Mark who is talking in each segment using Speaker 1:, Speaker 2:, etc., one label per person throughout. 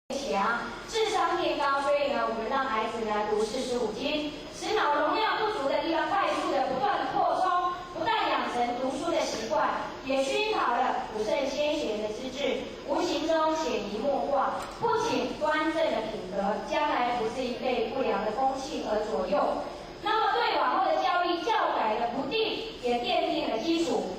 Speaker 1: 强，智商变高，所以呢，我们让孩子呢读45经，使脑容量不足的地方快速的不断扩充，不但养成读书的习惯，也熏陶了古圣先贤的资质，无形中潜移默化，不仅端正了品德，将来不至于被不良的风气而左右。那么对往后的教育教改的不定，也奠定了基础。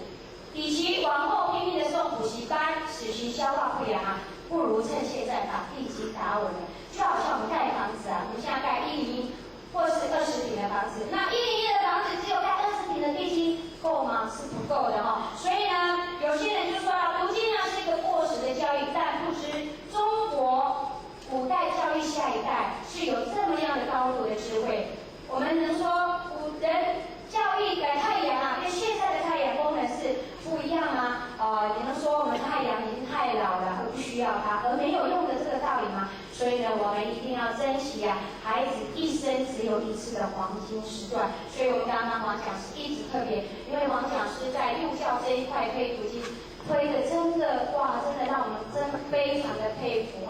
Speaker 1: 与其往后拼命的送补习班，使其消化不良不如趁现在把地基打稳了。就好像我们盖房子我们现在盖101或是20坪的房子，那101的房子只有盖20坪的地基够吗？是不够的所以呢，有些人就说读经呢是一个过时的教育，但不知中国古代教育下一代是有这么样的高度的智慧。我们能说古人教育改太阳跟现在的太阳功能是不一样吗？你能说我们太阳已经太老了，而不需要它，而没有用的这个道理吗？所以呢，我们一定要珍惜孩子一生只有一次的黄金时段。所以我们刚刚王讲师一直特别，因为王讲师在幼教这一块推读经推的真的真的让我们真的非常的佩服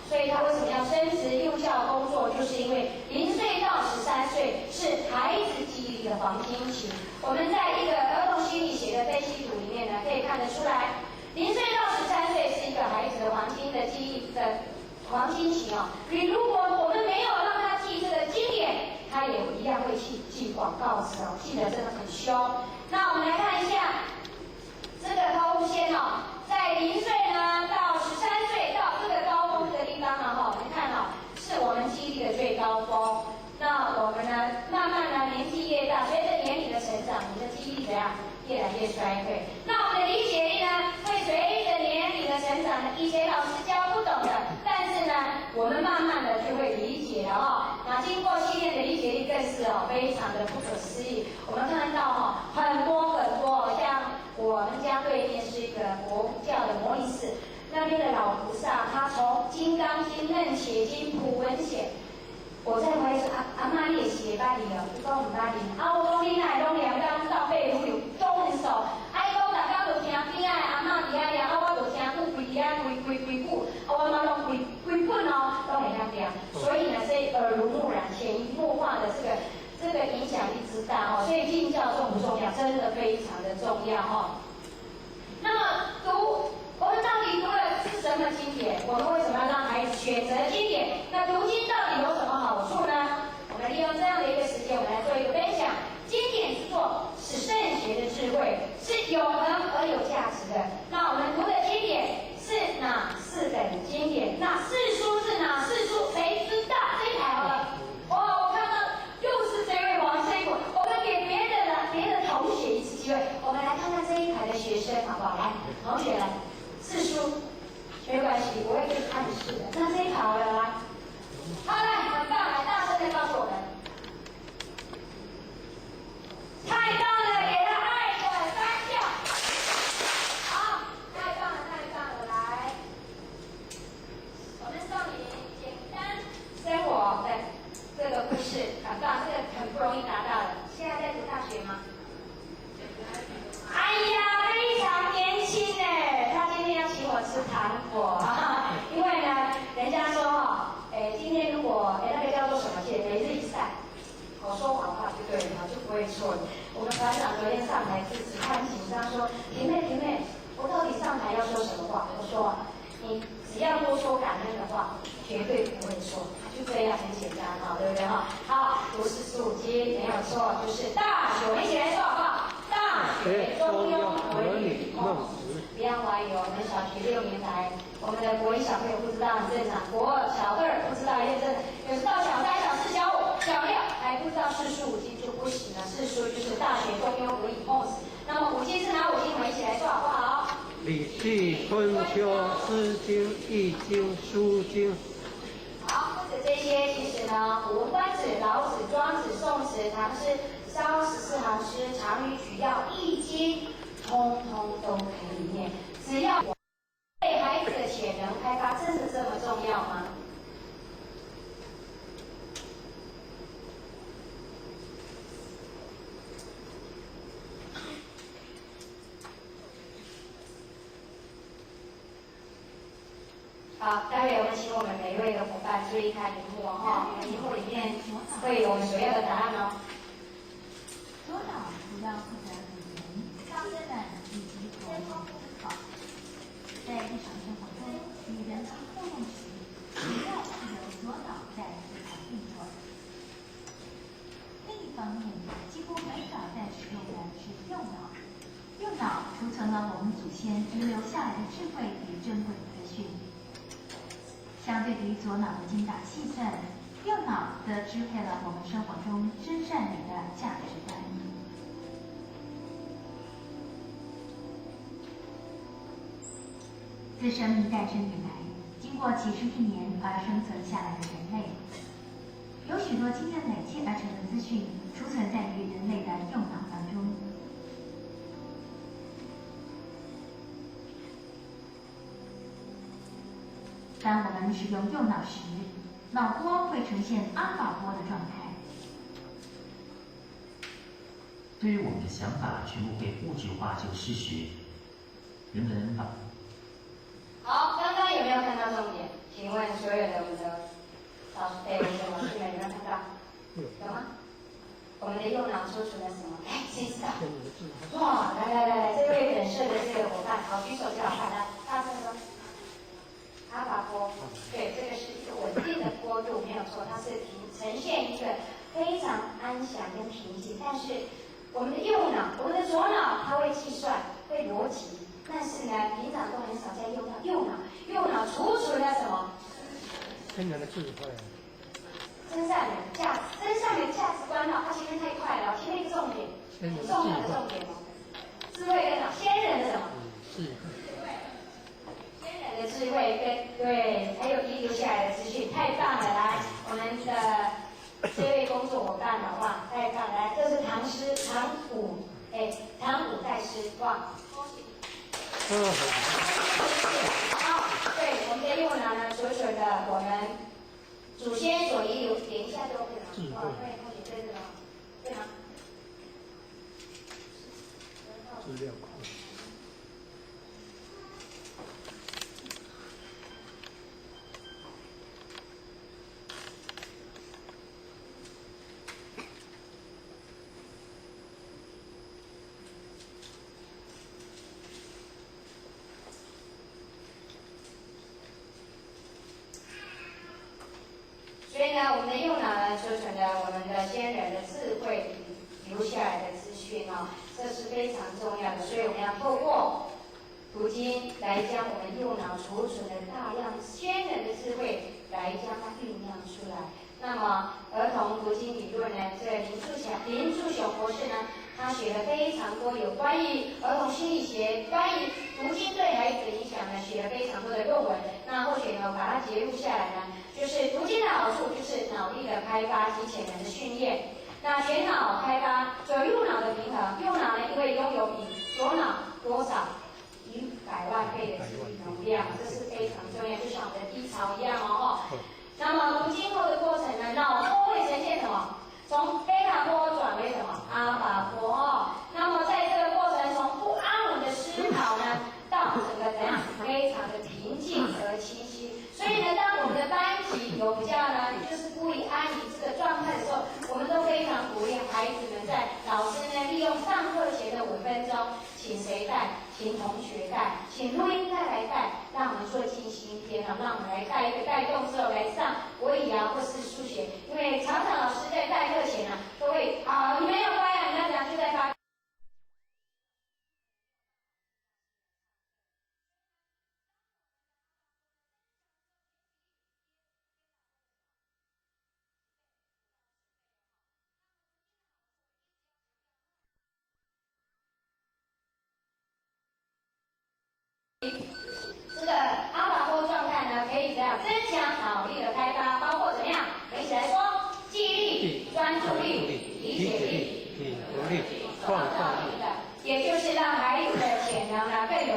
Speaker 1: 所以他为什么要深植幼教工作？就是因为0岁到13岁是孩子记忆力的黄金期。我们在一个儿童心理学的分析图里面呢，可以看得出来，0岁到13岁是一个孩子的黄金的记忆的黄金期你如果我们没有让他记这个经典，他也一样会记广告词记得真的很凶。那我们来看一下这个高度线在0岁呢到13岁到这个高峰这个地方你看是我们记忆力的最高峰。那我们呢，慢慢呢年纪越大，随着年龄的成长，你的记忆力怎样越来越衰退？那我们的理解力呢，会随着年龄的成长呢，以前老师教不懂的，但是呢，我们慢慢的就会理解了那经过训练的理解力更是非常的不可思议。我们看到很多，像我们家对面是一个佛教的摩尼寺，那边的老菩萨，他从《金刚经》《楞伽经》《普文显》。我在怀疑说阿妈你也是会捌哩你讲唔捌哩我讲你哪会拢念到背如流都很熟伊讲大家就听边仔阿嬷伫遐念我就听久规伫遐规句我妈拢规本拢会晓念。所以呢，这耳濡目染、潜移默化的这个影响力之大所以敬教重不重要？真的非常的重要那么我们到底读的是什么经典？我们为什么要让孩子选择经典？那读经到底有什么好处呢？我们利用这样的一个时间，我们来做一个分享。经典之作是圣贤的智慧，是永恒而有价值的。那我们读的经典是哪4等经典？那4书是哪4书？谁知道？这一排我看到又是这位王先生，我们给别的同学一次机会，我们来看看这一排的学生好不好？来，同学来。4书没关系，我会给你暗示的。那这一排来，好来，很棒，来大声的告诉我们，太棒了，给他爱的3票。好，太棒了，来，我们送你简单生活的这个故事，很棒，这个很不容易达到的。现在在读大学吗？哎呀，非常年轻他今天要请我吃糖果因为呢，人家说今天如果那个叫做什么每日一赛，我说谎话就对了就不会错。我们团长昨天上台致辞，他很紧张说：“婷妹，我到底上台要说什么话？”我说你只要多说感恩的话，绝对不会错。就这样很简单对不对好，读45经没有错，就是大学，我们一起来说好不好？大学中庸伦理孟子。不要怀疑我们小学6年来，我们的国1小朋友不知道很正常，国2小2不知道也正常，有时到小3、小4、小5、小6还不知道45经就不行了。4书就是大学中庸伦理孟子。那么5经是哪5经？我们一起来说好不好？
Speaker 2: 礼记、春秋、诗经、易经、书经。
Speaker 1: 好，或者这些其实呢，古文观止、老子、庄子、宋词、唐诗、烧14行诗、常语曲要、易经，通通都可以念。只要对孩子的潜能开发，真的这么重要吗？好，待会我们请我们每一位的伙伴注意看荧幕哦，荧幕里面会有我们所要的答案哦。
Speaker 3: 左脑主要负责语言、发音以及逻辑思考。在日常生活中，与人际互动时，主要是由左脑在思考运作。另一方面，几乎很少在使用的是右脑。右脑储存了我们祖先遗留下来的智慧与珍贵的资讯。相对于左脑的精打细算，右脑则支配了我们生活中真善美的价值观。自生命诞生以来，经过几十亿年而生存下来的人类，有许多经验累积而成的资讯储存在于人类的右脑当中。当我们使用右脑时，脑波会呈现阿法波的状态。
Speaker 4: 对于我们的想法全部被物质化这个事实，人们把
Speaker 1: 好，刚刚有没有看到重点？请问所有的我们的老师、我们的老师们有没有看到？有吗？我们的右脑储存了什么？哎，谁知道？哇，来，这位本社的这个伙伴，好，举手就好，来，大声说。阿法波，对，这个是一个稳定的波度，没有错，它是呈现一个非常安详跟平静。但是我们的右脑，我们的左脑，它会计算，会逻辑，但是呢，平常都很少在用到右脑。右脑储存了什么？
Speaker 2: 真人的智慧。
Speaker 1: 真善美价值，真善美价值观哦，它前面太快了，前面一个重点，很重要的重点哦。智慧跟什么？先人的什么？
Speaker 2: 智慧。
Speaker 1: 先人的智慧跟对，还有遗留下来的资讯，太棒了！来，我们的这位工作伙伴的话，太棒了！来，这是唐诗，唐五代诗，哇，恭喜！好，对，我们的右脑呢，所存的我们祖先所遗留，点一下就会了。
Speaker 2: 智慧。
Speaker 1: 对，恭喜，对吗？对吗？
Speaker 2: 资料库。
Speaker 1: 所以呢，我们的右脑呢，储存了我们的先人的智慧留下来的资讯哦，这是非常重要的。所以我们要透过读经来将我们右脑储存的大量先人的智慧来将它酝酿出来。那么儿童读经理论呢，这林树雄博士呢，他写了非常多有关于儿童心理学、关于读经对孩子的影响呢，写了非常多的论文。那或许呢，把它截录下来呢，就是读经的好处就是脑力的开发及潜能的训练。那全脑开发就右脑的平衡，右脑呢因为拥有比左脑多少100万倍的记忆能量，这是非常重要，就像我们的低潮一样哦。那么读经后的过程呢，脑波会呈现什么？从贝塔波转为什么？阿法波哦。那么在这个过程，从不安稳的思考呢，到整个怎样非常的平静和清晰。所以呢，当我们的班级有比较呢，就是不以安于这个状态的时候，我们都非常鼓励孩子们在老师呢利用上课前的5分钟，请谁带？请同学带，请录音带来带，让我们做静心篇啊，让我们来带一个带动之后来上国语啊或是数学，因为常常老师在带课前呢都会你们要乖啊，你们要怎样就在发。这个阿法波状态呢，可以这样增强脑力的开发，包括怎么样？我们一起来说：记忆力、专注力、理解力、
Speaker 2: 品格力、创造力。
Speaker 1: 也就是让孩子的潜能呢更有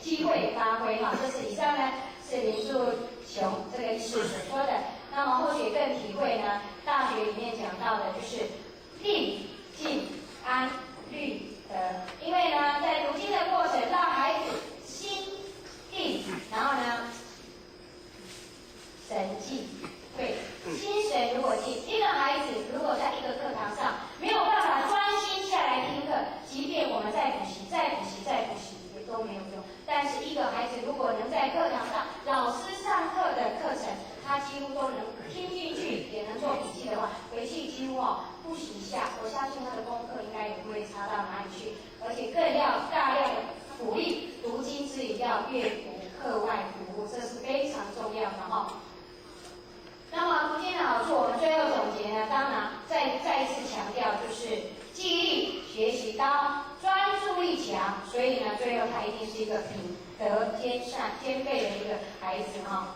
Speaker 1: 机会发挥哈。这是以上呢是林树雄这个医师所说的。那么或许更体会呢，大学里面讲到的就是定、静、安、律、德。因为呢，在读经的过程，让孩子心定，然后呢，神进。对，心神如果进，一个孩子如果在一个课堂上没有办法专心下来听课，即便我们再补习、再补习、再补习，也都没有用。但是一个孩子如果能在课堂上，老师上课的课程，他几乎都能听进去，也能做笔记的话，回去几乎复习一下，我相信他的功课应该也不会差到哪里去，而且更要大量的鼓励读经之余要阅读课外读物，这是非常重要的哈。那么读经的好处，我们最后总结呢，当然再一次强调，就是记忆力学习高，专注力强，所以呢，最后他一定是一个品德兼善兼备的一个孩子哈。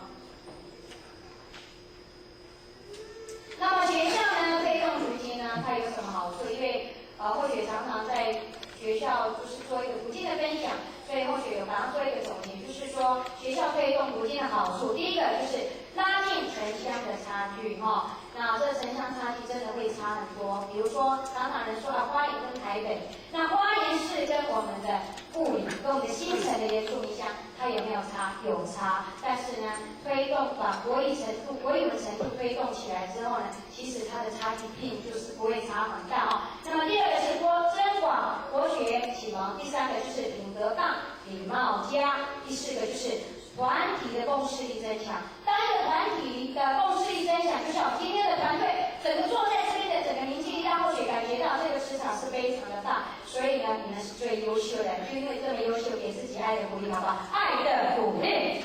Speaker 1: 那么学校呢，推动读经呢，它有什么好处？因为或许常常在学校就是做一个读经的分享，所以或许有把它做一个总结，就是说学校推动读经的好处，第一个就是拉近城乡的差距哈。那这城乡差距真的会差很多，比如说常常人说到花莲跟台北，那花莲市跟我们的雾里跟我们的新城的原住民乡，它有没有差？有差。但是呢，推动把国语文程度推动起来之后呢，其实它的差距并就是不会差很大哦。那么第二个是增广国学启蒙，第三个就是品德棒、礼貌佳，第四个就是团体的共识力增强。当一个团体的共识力增强，就像我今天的团队，整个坐在这边的整个凝聚力，大或许感觉到这个市场是非常的大，所以呢，你们是最优秀的，就因为这么优秀，给自己爱的鼓励，好不好？爱的鼓励。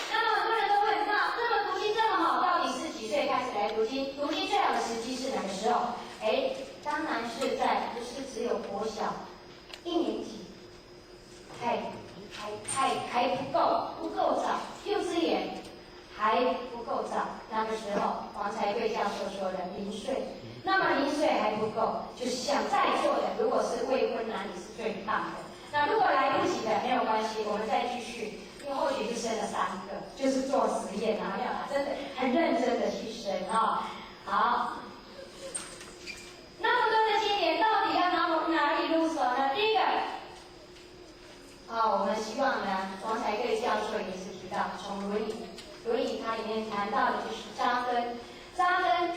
Speaker 1: 那么很多人都问，那这么读经这么好，到底是几岁开始来读经？读经最好的时机是哪个时候？当然是在不是只有国小1年级。还不够早，幼稚园还不够早，那个时候王才贵教授说的0岁，那么0岁还不够，就是像在座的，如果是未婚男女是最棒的，那如果来不及的没有关系，我们再继续，因为或许就生了3个，就是做实验啊，要真的很认真的去生啊。好，那么多的经典到底要哪里入手呢？第一个。我们希望呢，王才贵教授也是提到，从伦理它里面谈到的就是扎根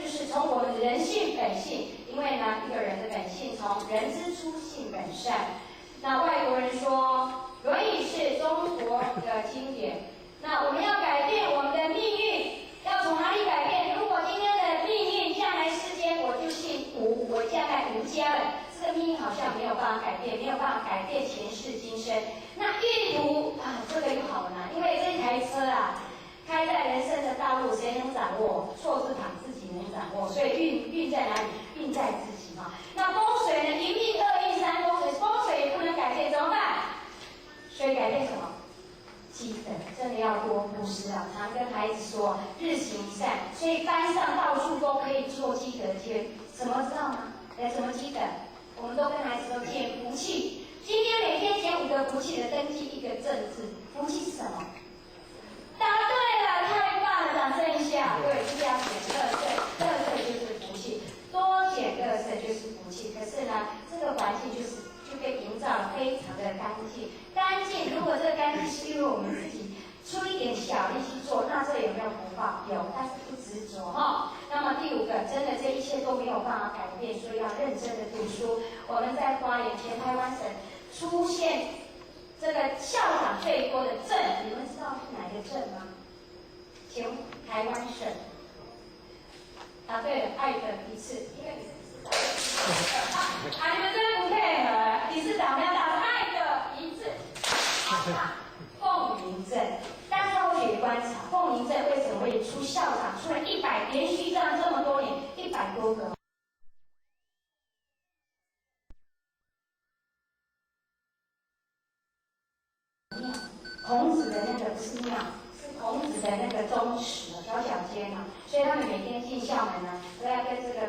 Speaker 1: 就是从我们的人性本性，因为呢，一个人的本性从人之初性本善。那外国人说，《论语》是中国的经典，那我们要改变我们的命运，要从哪里改变？如果今天的命运将来世间，我就姓吴，我将来吴家了。这个命运好像没有办法改变，没有办法改变前世今生。那运途这个又好难，因为这台车开在人生的道路，谁能掌握？错字旁自己能掌握，所以运在哪里？运在自己嘛。那风水呢？一命二运三风水，风水也不能改变，怎么办？所以改变什么？积德，真的要多布施啊！常跟孩子说，日行一善，所以班上到处都可以做积德街，怎么知道吗？怎么积德？我们都跟孩子说减福气。今天每天减5个福气的，登记1个正字。福气是什么？答对了，太棒了，掌声一下。对，就是要减垃圾，垃圾就是福气，多减垃圾就是福气。可是呢，这个环境就被营造得非常的干净。干净，如果这个干净是因为我们自己出一点小力去做，那这有没有福报？有，但是不执着哈。那么第5个，真的这一切都没有办法改变，所以要认真的读书。我们在花莲全台湾省出现这个校长最多的镇，你们知道是哪个镇吗？全台湾省。答对了，爱的一次，因为你是你们真不配合，理事长要答爱的一次。凤林镇，但是我也观察，凤林镇为什么会出校长，出了连续这么多年100多个。孔子的那个不是庙，是孔子的那个宗祠，小街嘛，所以他们每天进校门呢，都要跟这个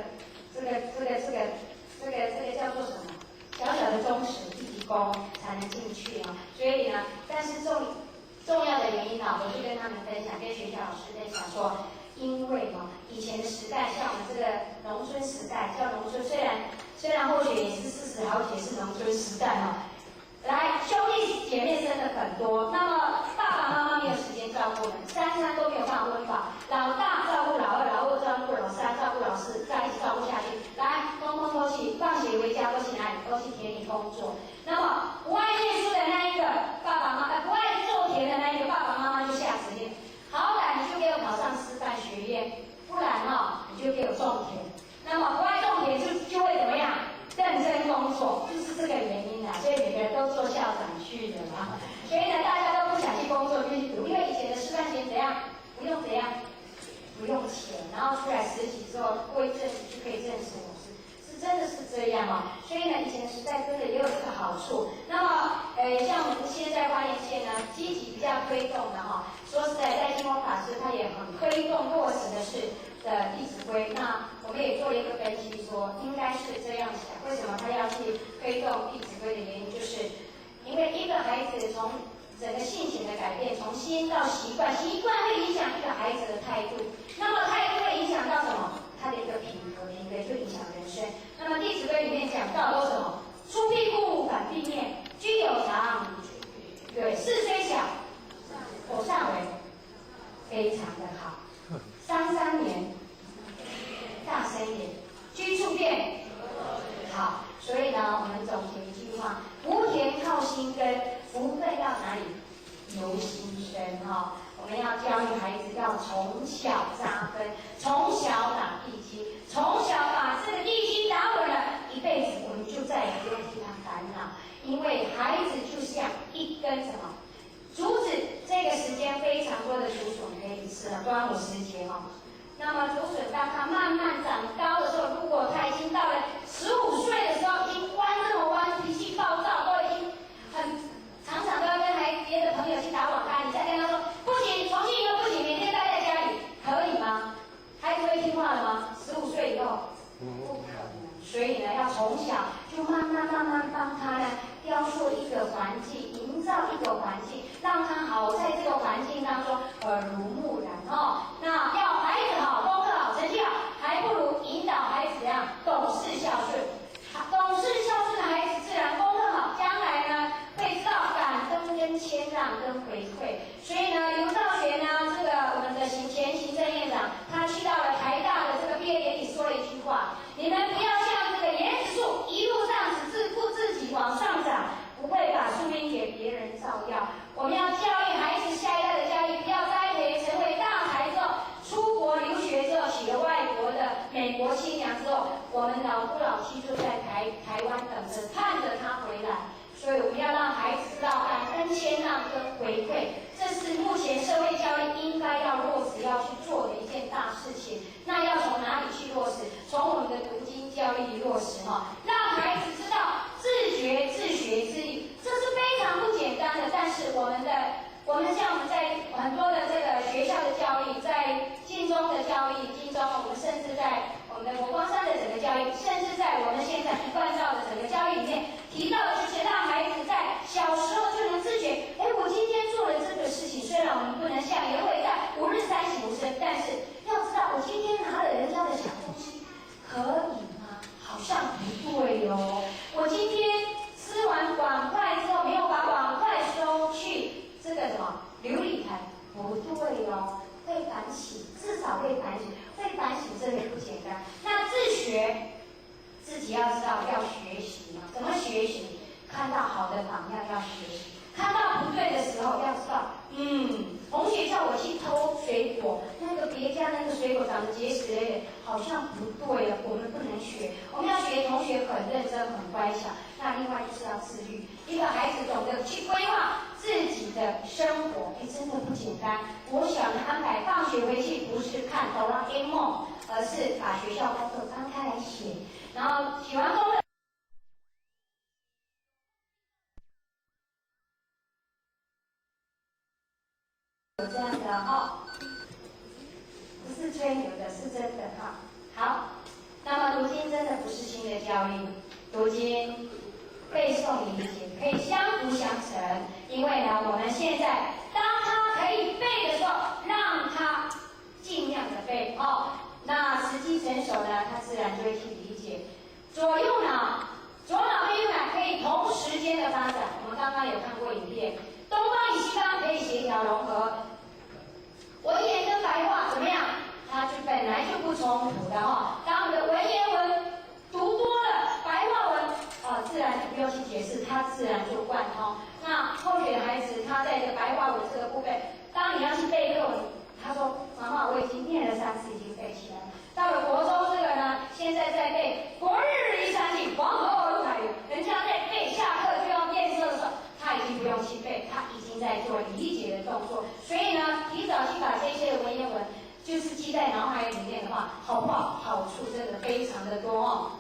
Speaker 1: 叫做什么？小小的宗祠一起攻才能进去啊。所以呢，但是重要的原因我就跟他们分享，跟学校老师分享说，因为以前的时代，像我们这个农村时代，叫农村，虽然或许也是40好几是农村时代来兄弟姐妹生的很多，那么爸爸妈妈没有时间顾人，三餐都没有办法温饱，老大照顾老二，老二照顾老三，照顾老四，再一起照顾下去，来，通通都去放学回家，都去哪里？都去田里工作。那么不爱念书的那一个爸爸妈妈，不爱种田的那一个爸爸妈妈就吓死你，好歹你就给我考上师范学院，不然你就给我种田。那么不爱种田就会怎么样？认真工作，就是这个原因啦。所以每个人都做校长去的嘛。所以呢，大家都不想去工作，就去读，因为以前的师范学怎样？不用怎样？不用钱，然后出来实习之后过一阵子就可以认识老师，是真的是这样哦。所以呢，以前的时代真的也有这个好处。那么，像我们现在花莲县呢，积极比较推动的说实在，在金光法师他也很推动落实的是的《弟子规》。那我们也做了一个分析，说应该是这样想。为什么他要去推动《弟子规》的原因，就是因为一个孩子从整个性情的改变，从心到习惯，习惯会影响一个孩子的态度，那么态度会影响到什么？他的一个品格，品格就影响人生。那么《弟子规》里面讲到都什么？出必故，反必面，居有常，对，事虽小，我善为，非常的好。三年，大声一点，居处变，好。所以呢，我们总结一句话：福田靠心根，福分要哪里？由心生我们要教育孩子，要从小扎根，从小打地基，从小把这个地基打稳了，一辈子我们就再也不用替他烦恼，因为孩子就像一根什么竹子，这个时间非常多的竹笋可以吃了，端午时节那么竹笋当它慢慢长高的时候，如果它已经到了15岁的时候，已经弯这么弯，脾气暴躁，都已经常常都要跟别的朋友去打网咖，你再跟他说不行，从今以后不行，每天待在家里，可以吗？孩子会听话了吗？15岁以后不可能。所以呢，要从小就慢慢帮他呢雕塑一个环境，营造一个环境，让他好在这个环境当中耳濡目染那要孩子好，功课好，成绩好，还不如引导孩子怎样懂事孝顺。懂事孝顺的孩子，自然功课好，将来呢会知道感恩跟谦让跟回馈。所以呢，刘兆玄呢，这个我们的前行政院长，他去到了台大的这个毕业典礼，说了一句话：你们不要像这个椰子树，一路上只自顾自己往上长，不会把树荫给别人照耀。我们要教育孩子，下一代的教育，不要栽培成为大才之后，出国留学之后，娶了外国的美国新娘之后，我们老夫老妻就在台湾等着盼着他回来。所以我们要让孩子知道感恩、谦让跟回馈，这是目前社会教育应该要落实、要去做的一件大事情。那要从哪里去落实？从我们的读经教育落实让孩子知道自觉自学自立，这是非常不简单的。但是我们像我们在很多的这个学校的教育，在建中的教育，我们甚至在我们的佛光山的整个教育，甚至在我们现在一贯照的整个教育里面提到的，就是让孩子在小时候就能自觉。我今天做了这个事情，虽然我们不能像原委在5日3省吾身，但是要知道我今天拿了人家的小东西，可以吗？好像不对我今天吃完碗筷之后，没有把碗筷收去这个什么琉璃台，不对会反省，至少会反省，真的不简单。那自学，自己要知道要学习怎么学习？看到好的榜样要学习，看到不对的时候要知道，同学叫我去偷水果，那个别家那个水果长得结实一点，好像不对了，我们不能学。我们要学同学很认真、很乖巧。那另外就是要自律，一个孩子懂得去规划自己的生活，真的不简单。我想安排放学回去，不是看哆啦 A 梦，而是把学校功课翻开来写，然后写完功课。有这样的不是吹牛的，是真的好，那么读经真的不是新的教育，读经背诵理解可以相辅相成，因为呢，我们现在当他可以背的时候，让他尽量的背那时机成熟呢，他自然就会去理解。左右脑跟右脑可以同时间的发展，我们刚刚有看过影片，东方与西方可以协调融合。你要去背课文，他说妈妈我已经念了3次，已经背起来了。到了国中这个呢，现在在背国日宜山尽，黄河入海流。人家在背下课就要变色的时候，他已经不用去背，他已经在做理解的动作。所以呢，提早去把这些的文言文就是记在脑海里面的话，好不好？好处真的非常的多哦。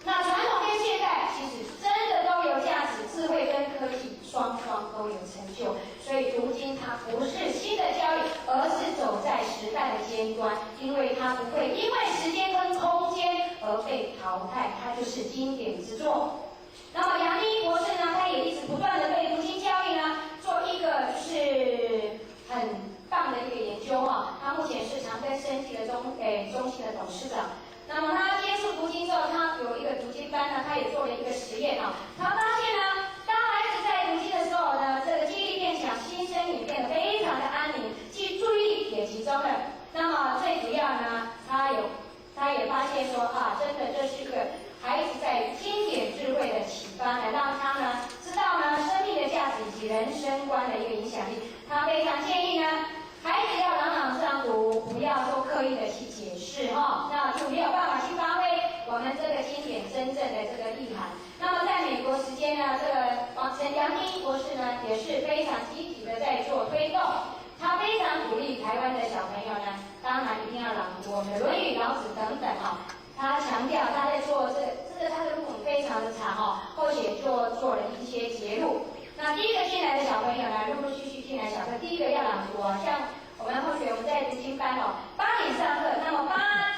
Speaker 1: 那传统跟现代其实真的都有价值，智慧跟科技双双都有成就。所以读经它不是新的教育，而是走在时代的尖端，因为它不会因为时间跟空间而被淘汰，它就是经典之作。那么杨定一博士呢，他也一直不断的对读经教育呢做一个就是很棒的一个研究啊。他目前是长庚生技的中心的董事长。那么他接触读经之后，他有一个读经班呢，他也做了一个实验啊。他发现呢，当孩子在读经的时候呢，这个记忆力变强，心声也变得非常的安宁，注意力也集中了。那么最主要呢，他也发现说啊，真的这是一个孩子在经典智慧的启发，来让他呢知道呢生命的价值以及人生观的一个影响力。他非常建议呢，孩子要朗朗上口，不要说刻意的去解释哈，那就没有办法去发挥我们这个经典真正的这个意涵。那么在美国时间呢，这个杨定一博士呢也是非常积极的在做推动。他非常鼓励台湾的小朋友呢，当然一定要朗读我们的《论语》《老子》等等哈。他强调他在做这个他的路非常的长哈，后写就做了一些节录。那第一个进来的小朋友呢，陆陆续续进来小朋友，第一个要朗读哦，像我们后学我们在读经班哦，8点上课，那么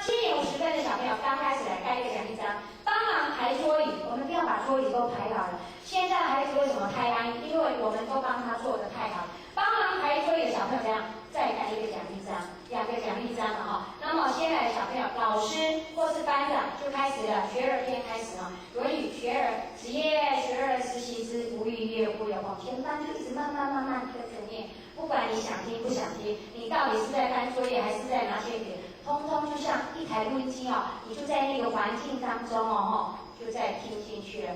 Speaker 1: 7点50分的小朋友刚开始来盖一个奖励章，帮忙排桌椅，我们不要把桌椅都排好了。现在孩子为什么太安逸？因为我们都帮他做的太好。帮忙排桌椅的小朋友怎样？再盖一个奖励章，2个奖励章嘛哈。那么先来的小朋友，老师或是班长就开始了，学而篇开始啊，《论语》学而时业，学而时习之，不亦乐乎有朋。全班就一直慢慢跟着念，不管你想听不想听，你到底是在翻作业还是在拿铅笔，通通就像一台录音机哦，你就在那个环境当中哦，就在听进去了。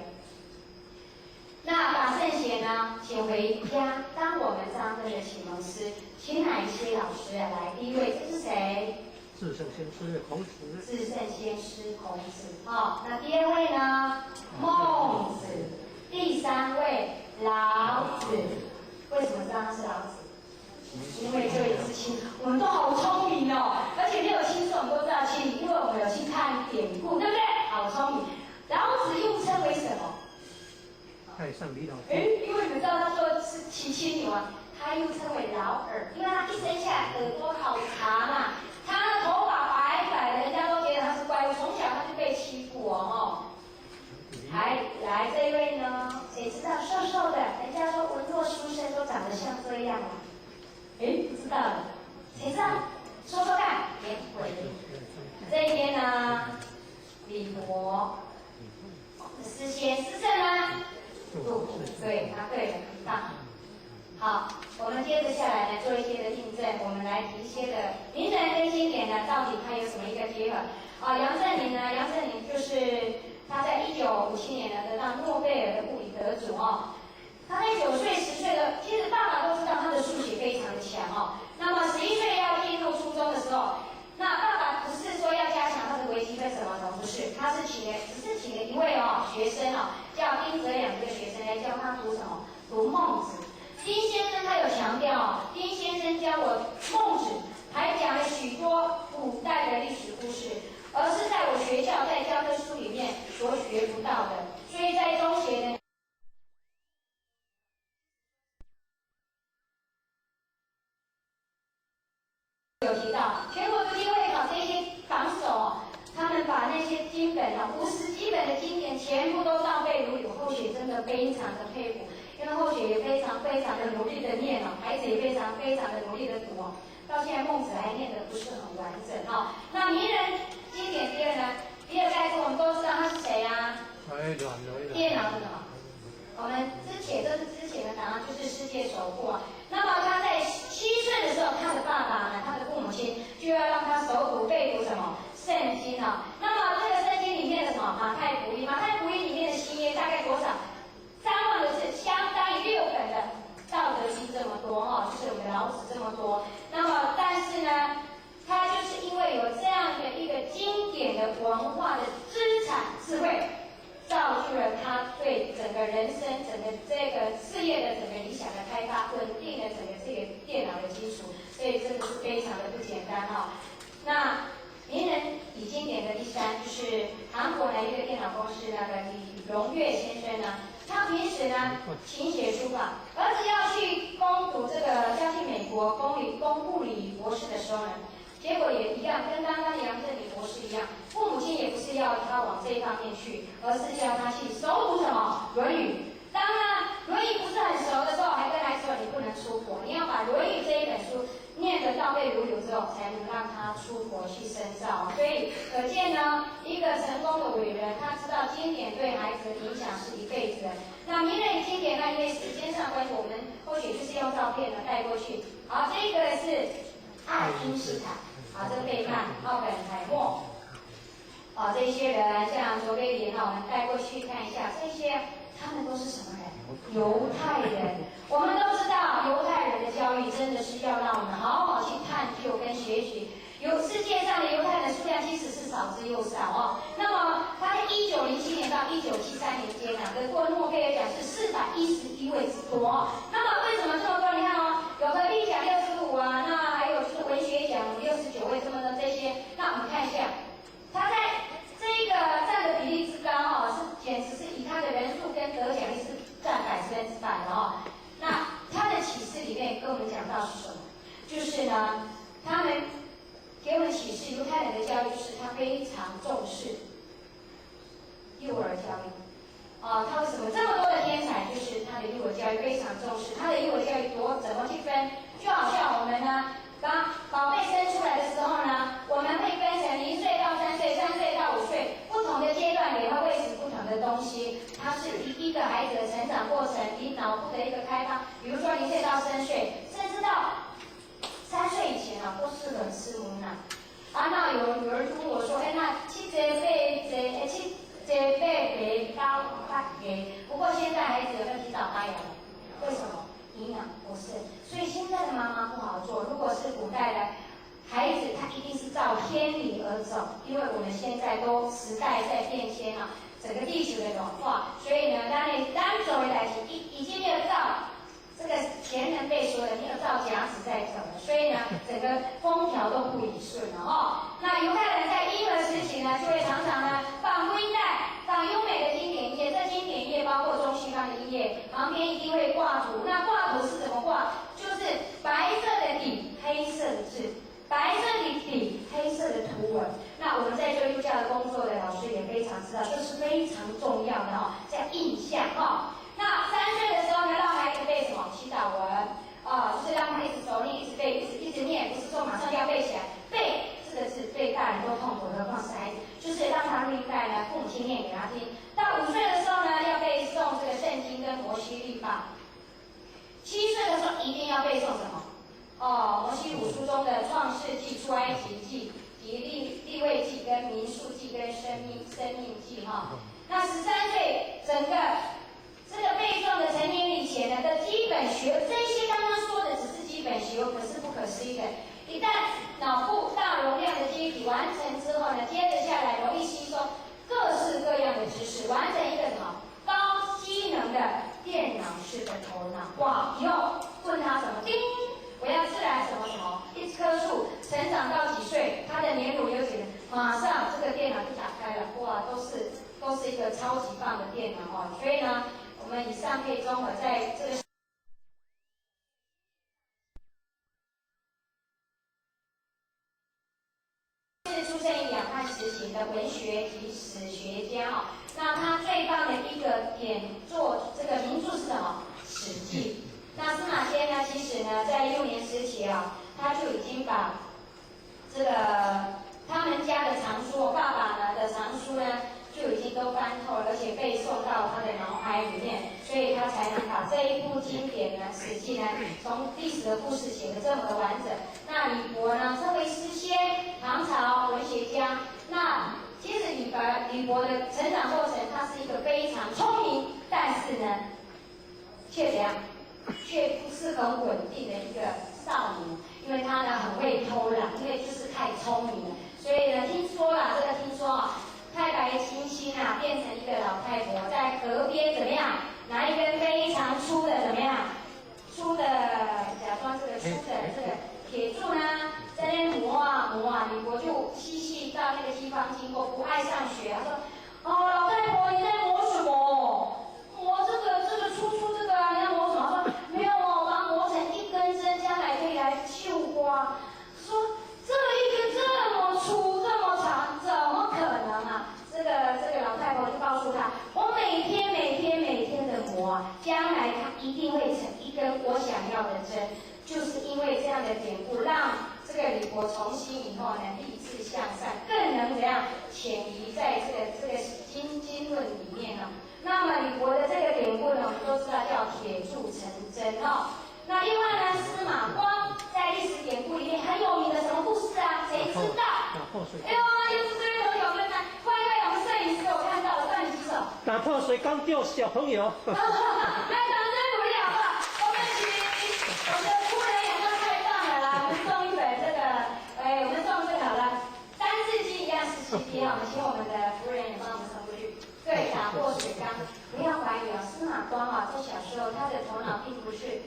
Speaker 1: 那把圣贤呢请回家当我们张根的启蒙师，请哪一些老师来？第一位这是谁？
Speaker 2: 至圣先师孔子。
Speaker 1: 至圣先师孔子。好，那第2位呢？孟子。第3位老子。为什么知道他是老子？因为这里是亲，我们都好聪明哦，而且没有亲自我们都知道亲理，因为我们有去看典故，对不对？好聪明。老子又称为什么？
Speaker 2: 太上李老师。
Speaker 1: 因为你们知道他说是骑青牛啊，他又称为老耳，因为他一生下来耳朵好长嘛，他的头发白白的，人家都觉得他是怪物，从小他就被欺负哦。来这一位呢，谁知道瘦瘦的，人家说文弱书生都长得像这样啊。不知道的，谁知道？说说看，颜回。这一边呢，李博。诗仙诗圣呢？杜甫，对，他对了，很棒。好，我们接着下来呢，做一些的印证，我们来提一些的名人跟经典呢，到底它有什么一个结合？杨振宁呢？杨振宁就是他在1957年呢得到诺贝尔的物理得主哦。他在9岁、10岁的，其实爸爸都知道他的数学非常的强哦。那么11岁要进入初中的时候，那爸爸不是说要加强他的微积分什么的，不是，他是只是请了一位学生叫丁哲良这个学生来教他读什么？读孟子。丁先生他有强调丁先生教我孟子，还讲了许多古代的历史故事，而是在我学校在教科书里面所学不到的，所以在中学呢。有提到全国读经会考这些榜首他们把那些经本50几本的经典全部都倒背如流，后学真的非常的佩服，因为后学也非常的努力的念孩子也非常的努力的读到现在孟子还念得不是很完整那名人经典第2呢，比尔盖茨我们都知道他是谁啊？电脑是什么？我们这是之前的答案，就是世界首富那么他在7岁的时候，他的爸爸呢，他的父母亲就要让他熟读背读什么圣经那么这个圣经里面的什么马太福音里面的新约大概多少？3万个字，相当于6本的道德经这么多就是我们的老脑子这么多。那么，但是呢，他就是因为有这样的一个经典的文化的资产智慧，造就了他对整个人生、整个这个事业的整个理想的开发，稳定了整个这个电脑的基础，所以真的是非常的不简单哈。那名人李经典的第三就是韩国的一个电脑公司那个李荣岳先生呢，他平时呢勤写书法，儿子要去要去美国攻物理博士的时候呢，结果也一样，跟刚刚杨振理博士一样，父母亲也不是要他往这一方面去，而是叫他去熟读什么《论语》。当然，《论语》不是很熟的时候，还跟孩子说你不能出国，你要把《论语》这一本书念得倒背如流之后，才能让他出国去深造。所以可见呢，一个成功的伟人，他知道经典对孩子的影响是一辈子的。那名人与经典呢，因为时间上关系，我们或许就是用照片呢带过去。好，这个是爱因斯坦，啊，这个贝曼、奥本海默，啊，这些人像卓别林，我们带过去看一下，这些他们都是什么人？犹太人。我们都知道，犹太人的教育真的是要让我们好好去探究跟学习。世界上的犹太人数量其实是少之又少哦。那么他在1907年到1973年间呢，得过诺贝尔奖是411位之多哦。那么为什么这么多？你看哦，有和平奖65啊，那还有就是文学奖69位这么的这些。那我们看一下，他在这个占的比例之高哦，是简直是以他的人数跟得奖率是占100%的哦。那他的启示里面跟我们讲到是什么？就是呢，他们给我们启示，犹太人的教育就是他非常重视幼儿教育。他为什么这么多的天才？就是他的幼儿教育非常重视。他的幼儿教育怎么去分？就好像我们呢，把宝贝生出来的时候呢，我们会分成0岁到3岁、3岁到5岁不同的阶段，给他喂食不同的东西。它是一个孩子的成长过程，以脑部的一个开发。比如说0岁到3岁，甚至到3岁以前都适合吃母奶。那有人问我说，那7节背高8节，不过现在孩子有没有提早发芽？为什么？营养不是。所以现在的妈妈不好做。如果是古代的孩子，他一定是照天理而走，因为我们现在都时代在变迁啊，整个地球的暖化，所以呢，咱走的代志已经没有照这个前人辈说的，没有照甲子在走了，所以呢，整个风调都不理顺了哦。那犹太人在婴儿时期呢，就会常常呢放录音带，放优美的经典页，这经典页包括中西方的音乐，旁边一定会挂图。那挂图是怎么挂？就是白色的底，黑色的字。白色的底，黑色的图文。那我们在做幼教的工作的老师也非常知道，这是非常重要的哦，叫印象哦。那3岁的时候呢，让孩子背什么祈祷文就是让他一直熟练，一直背，一直念，不是说马上就要背起来。背4个字对大人都痛苦，何况是孩子，就是让他录音带呢，父母亲念给他听。到5岁的时候呢，要背诵这个圣经跟摩西律法。7岁的时候一定要背诵什么？摩西五书中的创世纪、出埃及记、及利未记跟民数记跟生命记哈。那13岁整个这个背诵的成年礼前的基本学，这些刚刚说的只是基本学，可是不可思议的。一旦脑部大容量的记忆体完成之后呢，接着下来容易吸收各式各样的知识，完成一个什么高机能的电脑式的头脑。哇！以后问他什么，叮，我要自然什么什么，一棵树成长到几岁，它的年轮有几个，马上这个电脑就打开了。哇，都是一个超级棒的电脑哦。所以呢，我们以上可以综合在这个是出生于两汉时期的文学及史学家哦。那他最棒的一个典作，这个名著是什么？《史记》。那司马迁呢，其实呢，在幼年时期他就已经把这个他们家的藏书，爸爸呢的藏书呢，就已经都翻透了，而且背诵到他的脑海里面，所以他才能把这一部经典呢，《史记》呢，从历史的故事写得这么的完整。那李博呢，身为诗仙，唐朝文学家，那其实李博的成长过程，他是一个非常聪明，但是呢，却怎样？却不是很稳定的一个少这个铁柱呢，在那边磨啊磨啊，李国就嬉戏到那个西方经过，不爱上学，他说：“哦，老太婆你在磨什么？磨这个粗这个啊，你在磨什么？”他说：“没有哦，我把它磨成一根针，将来可以来绣花。”说这一根这么粗这么长，怎么可能啊？这个老太婆就告诉他，我每天的磨啊，将来它一定会成一根我想要的针。就是因为这样的典故，让这个李国从今以后呢，立志向善，更能怎样潜移在这个经论里面哦。那么李国的这个典故呢，我们都知道叫铁柱成针哦。那另外呢，司马光在历史典故里面很有名的什么故事啊？谁知道？哎呦，又是这位朋友，快，我们摄影师我看到了，让你举手。
Speaker 2: 打破水缸救小朋友。
Speaker 1: 来，掌声鼓励好不好？我们请我们的夫人也都太棒了啦！我们送一本这个，我们送这个好了，《三字经》一样17篇啊，我们请我们的夫人也帮我们送过去。对，打破水缸，不要怀疑啊，司马光啊，在小时候他的头脑并不是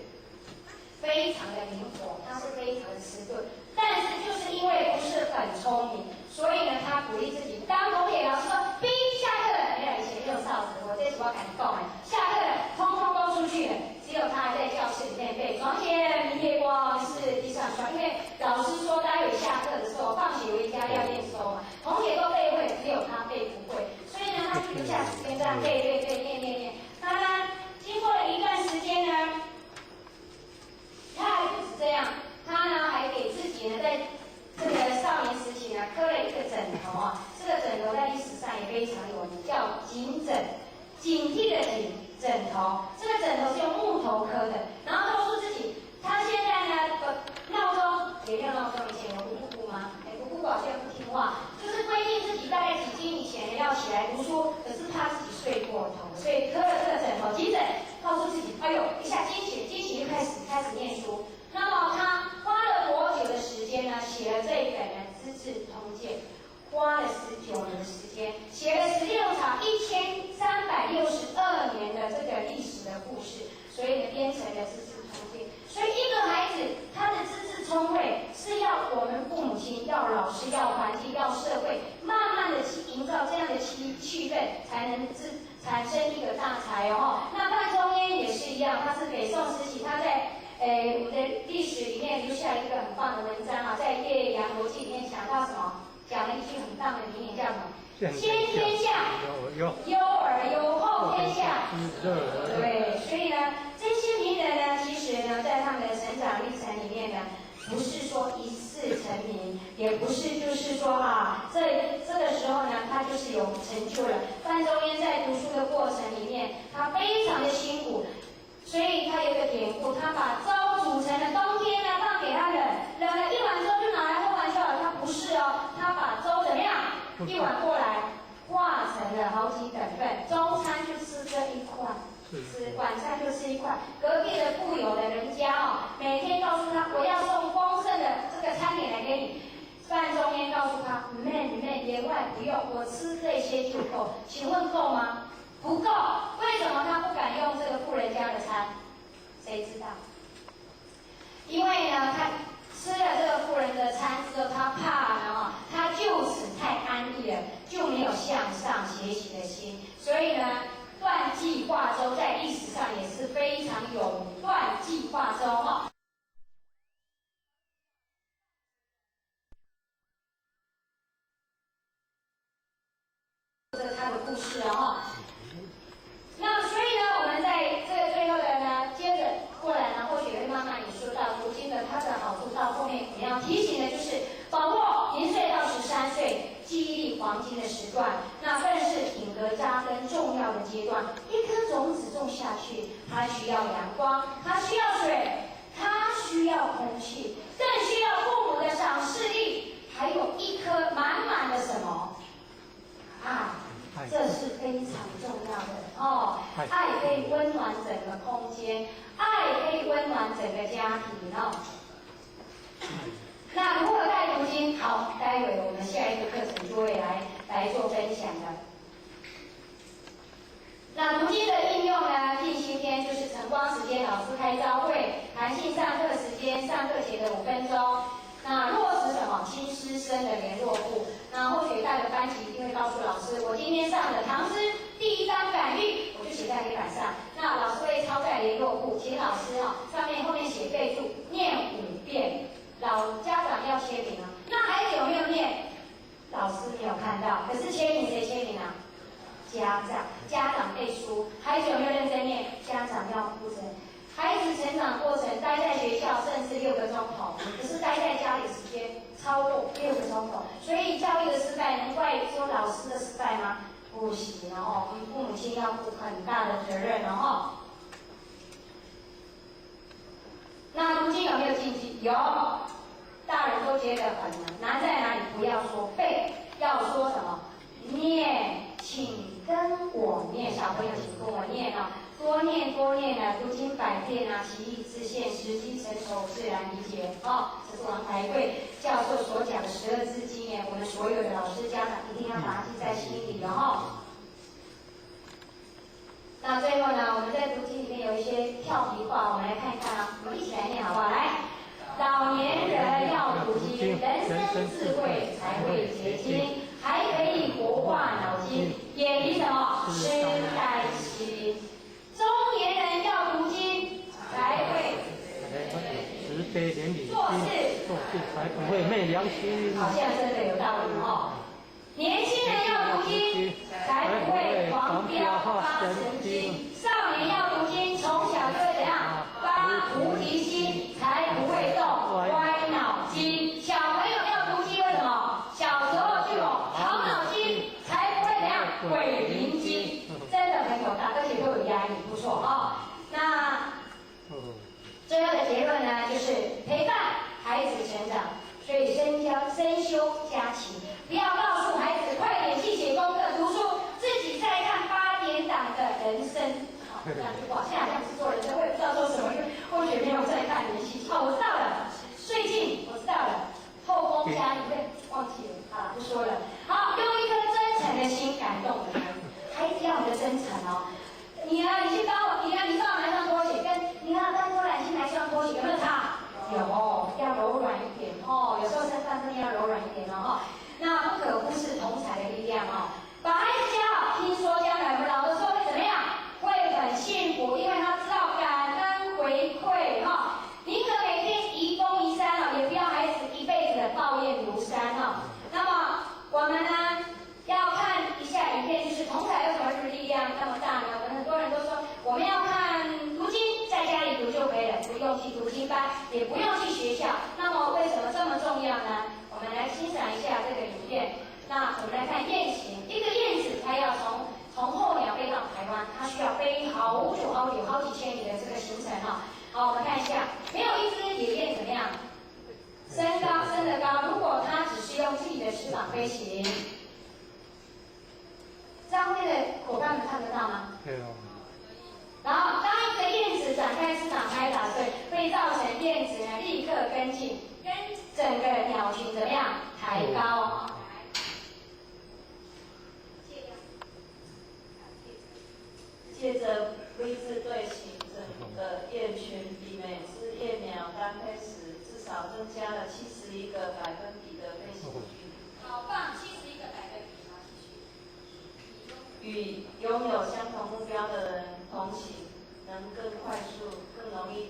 Speaker 1: 非常的灵活，他是非常的迟钝，但是就是因为不是很聪明，所以呢，他鼓励自己。当同学老师说“哔”下课了，没有以前用哨子，我这次我赶紧告你，下课了，通通都出去了，只有他还在教室里面背“床前明月光，是地上霜”。因为老师说待会下课的时候，放学回家要验收嘛，同学都背会，只有他背不会，所以呢，他就留下时间这样背，念。那呢，经过了一段时间呢。他还不止这样，他呢还给自己呢，在这个少年时期呢，刻了一个枕头啊。这个枕头在历史上也非常有名，叫警枕，警惕的警，枕头。这个枕头是用木头刻的，然后告诉自己，他现在呢，闹钟也没有闹钟，以前有姑姑吗？姑姑好像不听话，就是规定自己大概几斤以前呢要起来读书，可是怕自己睡过头，所以刻了这个枕头，警枕，告诉自己，哎呦，一下惊喜就开始念书。那么他花了多久的时间呢？写了这一本呢《资治通鉴》，花了19年的时间，写了16场1362年的这个历史的故事，所以呢编成了《资治通鉴》。所以一个孩子他的资治聪慧是要我们父母亲、要老师、要环境、要社会，慢慢的去营造这样的气氛，才能产生一个大才哦。那范仲淹也是一样，他是北宋时期，他在我们的历史里面留下一个很棒的文章啊，在《岳阳楼记》里面讲到什么？讲了一句很棒的名言，叫什么？先天下，优而优后天下。对，所以呢，这些名人呢，其实呢，在他们的成长历程里面呢，不是说一世成名，也不是就是说啊，这个时候呢，他就是有成就了。范仲淹在读书的过程里面，他非常的辛苦。所以他有一个典故，他把粥煮成了冬天呢放给他冷，冷了一碗粥就拿来喝完就好了。他不是哦，他把粥怎么样？一碗过来，化成了好几等份，中餐就吃这一块，晚餐就吃一块。隔壁的富有的人家哦，每天告诉他我要送丰盛的这个餐点来给你。范仲淹告诉他，你们言外不用，我吃这些就够。请问够吗？不够，为什么他不敢用这个富人家的餐？谁知道？因为呢，他吃了这个富人的餐之后，他怕呢，他就此太安逸了，就没有向上学习的心。所以呢，断计划粥在历史上也是非常有断计划粥哈。这是他的故事哦。那所以呢，我们在这个最后的呢，接着过来呢，或许会慢慢也说到读经的它的好处，到后面我们要提醒的就是把握0岁到13岁记忆力黄金的时段，那更是品格扎根重要的阶段。一颗种子种下去，它需要阳光，它需要水，它需要空气，更需要父母的赏识力，还有一颗满满的什么？爱，这是非常重要的哦。爱可以温暖整个空间，爱可以温暖整个家庭哦。那如何带读经？好，待会我们下一个课程就会来做分享的。那读经的应用呢？近期天就是晨光时间老师开朝会，还弹性上课时间，上课前的5分钟。那落实什么？亲师生的联络簿。那或许带的班级一定会告诉老师，我今天上的唐诗第1章感喻，我就写在黑板上。那老师会抄在联络簿，请老师上面后面写备注，念5遍。家长要签名啊。那孩子有没有念？老师没有看到，可是签名谁签名啊？家长背书，孩子有没有认真念？家长要负责。孩子成长过程待在学校甚至6个钟头，可是待在家里时间超过6个钟头，所以教育的失败能怪说老师的失败吗？不行哦，我们父母亲要负很大的责任哦。那读经有没有禁忌？有，大人都觉得很难，难在哪里？不要说背，要说什么？念，请跟我念，小朋友请跟我念啊。多念多念啊，读经100遍啊，其义自现，时机成熟，自然理解。这是王台贵教授所讲的12字经验，我们所有的老师家长一定要把它记在心里哦。那最后呢，我们在读经里面有一些跳题话，我们来看一看啊，我们一起来念好不好？来，老年人要读经，人生智慧才会结晶，还可以活化脑筋，远离什么痴呆心。中年人要读经，才会
Speaker 2: 慈悲怜悯心，
Speaker 1: 做
Speaker 2: 事才不会昧良心。
Speaker 1: 好像真的有道理哦。年轻人要读经，才不会狂飙发神经；少年要读经，从小就会怎样发菩提心，才不会动歪脑筋。小朋友要读经，为什么？小时候就有好脑筋，才不会怎样鬼灵精。真的很有道理，而且都有压力，不错哦。那最后的结论呢，就是陪伴孩子成长，所以身修家齐。不要告诉孩子快点去写功课、读书，自己在看8点档的人生。这样子哇，现在好像是做人生，我也不知道说什么，因为或许没有在看联系。我知道了，最近我知道了，后宫佳丽忘记了，好了，不说了。好，用一颗真诚的心感动的孩子，孩子要你的真诚哦。你呢？你去帮我，你帮我拿双拖鞋，跟你呢跟偷懒去拿双拖鞋，有没有差？有，要柔软一点哦。有时候身上真的要柔软一点哦。那不可忽视同侪的力量哦。把孩子教好，听说将来我们老的时候会怎么样？会很幸福，因为他知道感恩回馈哈。宁可每天移风移山哦，也不要孩子一辈子的抱怨如山哦。那么我们呢？要看一下影片，就是同侪为什么是力量那么大呢？我们很多人都说我们要看读经，在家里读就可以了，不用去读经班，也不用去学校。那么为什么这么重要呢？我们来欣赏一下这个影片。那我们来看雁行，一个燕子它要从候鸟飞到台湾，它需要飞好久好几千里的这个行程哈。好，我们看一下，没有一只野雁怎么样？升得高。如果它只是用自己的翅膀飞行。上面的伙伴们看得到吗？
Speaker 2: 对哦。
Speaker 1: 然后，当一个燕子展开翅膀开打队，会造成燕子呢立刻跟进，跟整个鸟群怎么样抬高？
Speaker 5: 借着 V 字队形，整个雁群比每只夜鸟单飞时至少增加了71个百分比的飞行距离。
Speaker 1: 好棒，71个百分比。
Speaker 5: 与拥有相同目标的人同行，能更快速、更容易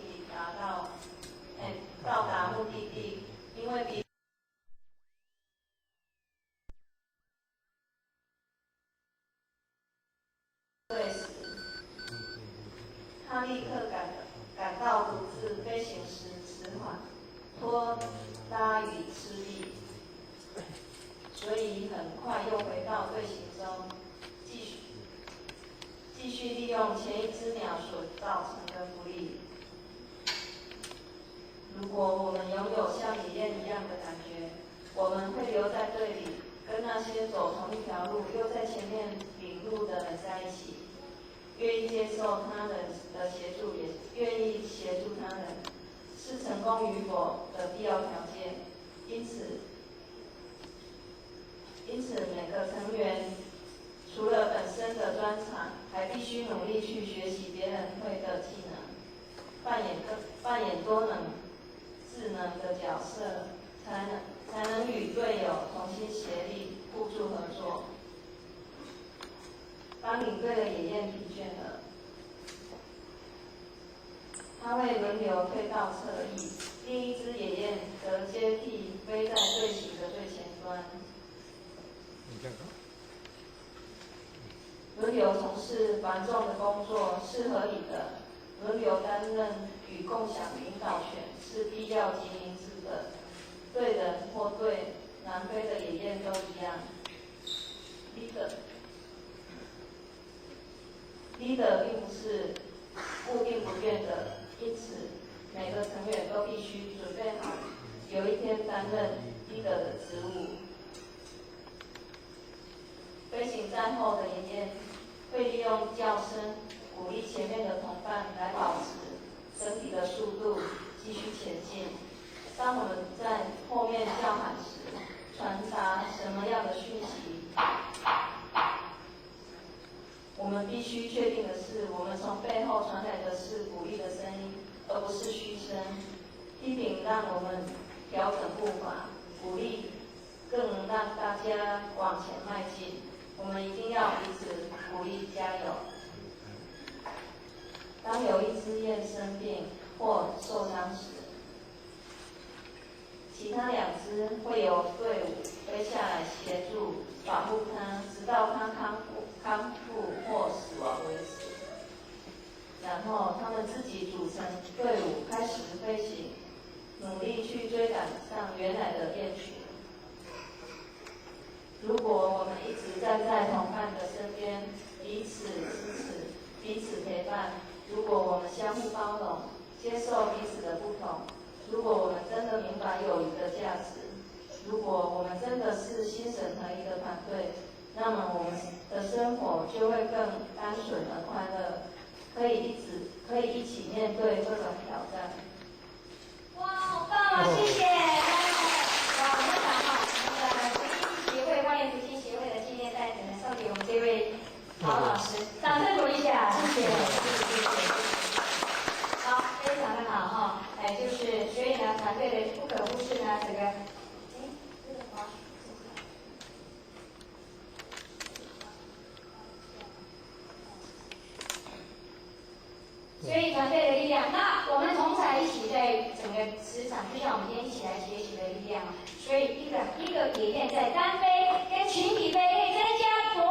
Speaker 5: 到达目的地，因为比对时，他立刻感到独自飞行时迟缓、拖拉与吃力，所以很快又回到队形中。继续利用前一只鸟所造成的浮力。如果我们拥有像野雁一样的感觉，我们会留在队里，跟那些走同一条路又在前面领路的人在一起，愿意接受他人的协助，也愿意协助他人，是成功与否的必要条件。因此每个成员除了本身的专长，还必须努力去学习别人会的技能。扮演多能智能的角色，才能与队友同心协力，互助合作。当领队的野雁疲倦了，他会轮流退到侧翼，另一只野雁则接替飞在队形的最前端，轮流从事繁重的工作是合理的，轮流担任与共享领导权是必要及明智的。对人或对南非的野雁都一样。leader 并不是固定不变的，因此每个成员都必须准备好有一天担任 leader 的职务。飞行在后的野雁会利用叫声鼓励前面的同伴来保持整体的速度，继续前进。当我们在后面叫喊时，传达什么样的讯息？我们必须确定的是，我们从背后传来的是鼓励的声音，而不是嘘声。批评让我们调整步伐，鼓励更能让大家往前迈进。我们一定要彼此鼓励，加油。当有一只雁生病或受伤时，其他两只会由队伍飞下来协助保护它，直到它康复或死亡为止。然后他们自己组成队伍开始飞行，努力去追赶上原来的雁群。如果我们一直站在同伴的身边，彼此支持，彼此陪伴，如果我们相互包容，接受彼此的不同，如果我们真的明白友谊的价值，如果我们真的是心神合一的团队，那么我们的生活就会更单纯而快乐，可以一起面对各种挑战。
Speaker 1: 哇，好棒啊！谢谢。哇，非常好。福星协会花园福星协会的纪念袋子呢，送给我们这位郝老师，掌声鼓励一下，谢谢。好，非常的好哈。就是所以呢，团队的不可忽视呢，这个。所以团队的力量，那我们同才一起在整个职场，就像我们今天一起来学习的力量。所以一个野雁在单飞跟群体飞可以增加多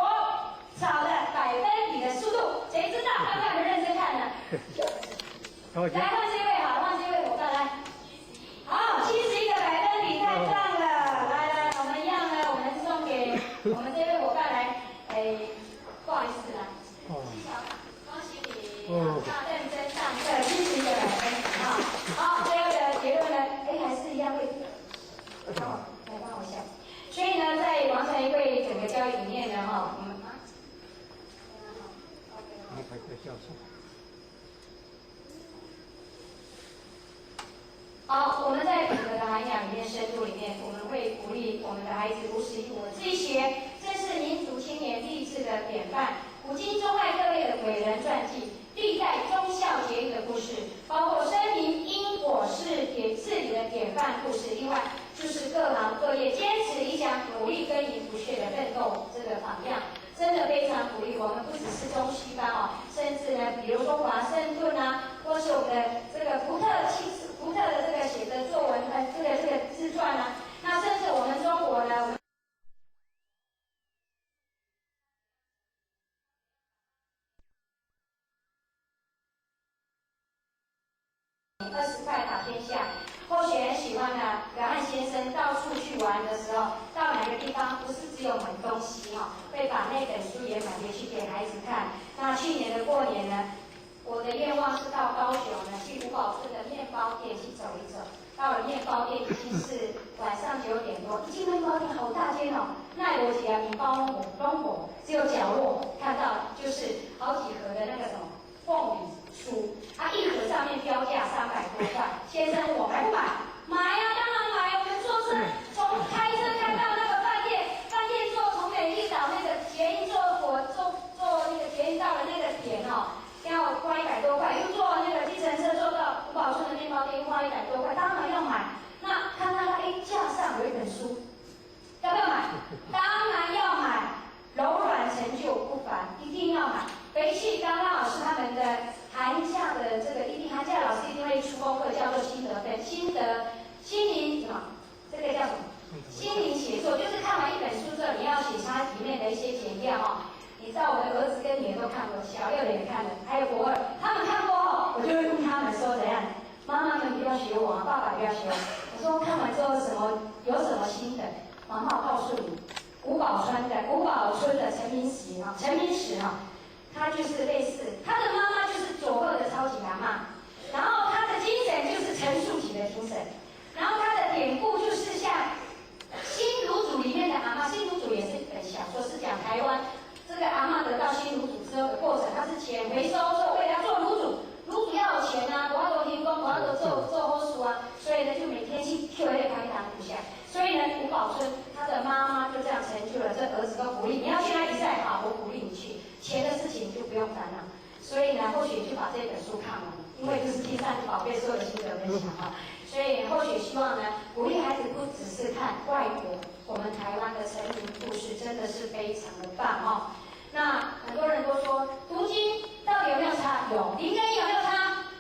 Speaker 1: 少的百分比的速度？谁知道？要看我们认真看呢。来换这位好，换这位伙伴来。好，71个百分比，太棒了！来，我们一样呢，我们送给我们这位伙伴来，不好意思啦，恭喜你，要认真上课，71个百分比哈。好，最后的结论呢，还是一样会，来帮我一下。所以呢，在王成一会整个教育里面呢，哈，我们好，我们在品德的涵养里面、深度里面，我们会鼓励我们的孩子无时以我自己学，这是民族青年励志的典范。古今中外各类的伟人传记，历代忠孝节义的故事，包括生平因果治理的典范故事。另外，就是各行各业坚持理想、努力耕耘不懈的奋斗这个榜样，真的非常鼓励我们。不只是中西方哦，甚至呢，比如说华盛顿啊，或是我们的这个福特的这个写的作文，这个自传啊，那甚至我们中国呢。20块打天下，或许很喜欢呢。葛汉先生到处去玩的时候，到哪个地方不是只有买东西哈，会把那本书也买回去给孩子看。那去年的过年呢，我的愿望是到高雄呢去要修。我说看完之后有什么心得？妈妈，我告诉你，吴宝村的陈明石他就是类似，他的妈妈就是佐贺的超级阿嬷，然后他的精神就是陈树体的精神，然后他的典故就是像新卤煮里面的阿嬷，新卤煮也是一本小说，是讲台湾这个阿嬷得到新卤煮之后的过程，他是钱回收之后为了做卤煮要有钱啊，我要停工，我要做后厨啊，所以呢就每天去跳那个排档舞下。所以呢，吴宝春他的妈妈就这样成就了，这儿子都鼓励你要去哪比赛，好，我鼓励你去，钱的事情你就不用烦恼。所以呢，或许你就把这本书看完，因为就是第三个宝贝所有的心得分享哈。所以或许希望呢，鼓励孩子不只是看外国，我们台湾的成名故事真的是非常的棒哦。那很多人都说读经到底有没有差？有，零跟一有没有差？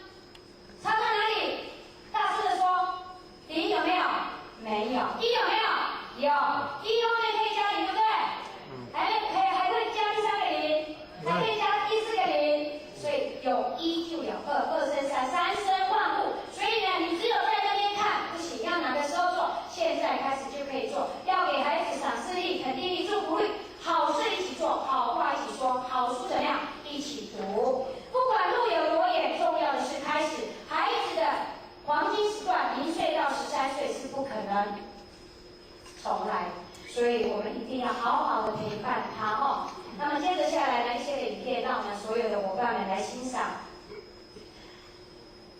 Speaker 1: 差在哪里？大声的说，零有没有？没有。一有没有？有。一后面可以加零，对不对？还会加第三个零，还可以加第四个零，所以有一就有二，二生三，三生万物。所以呢，你只有在那边看不行，要哪个时候做？现在开始就可以做，要给孩子赏识力、肯定力、祝福力，好事一起做，好话一起说，好书怎么样？一起读。不管路有多远，重要的是开始。孩子的黄金时段，0岁到13岁是不可能重来，所以我们一定要好好的陪伴他哦。那么接着下来呢，一些的影片让我们所有的伙伴们来欣赏。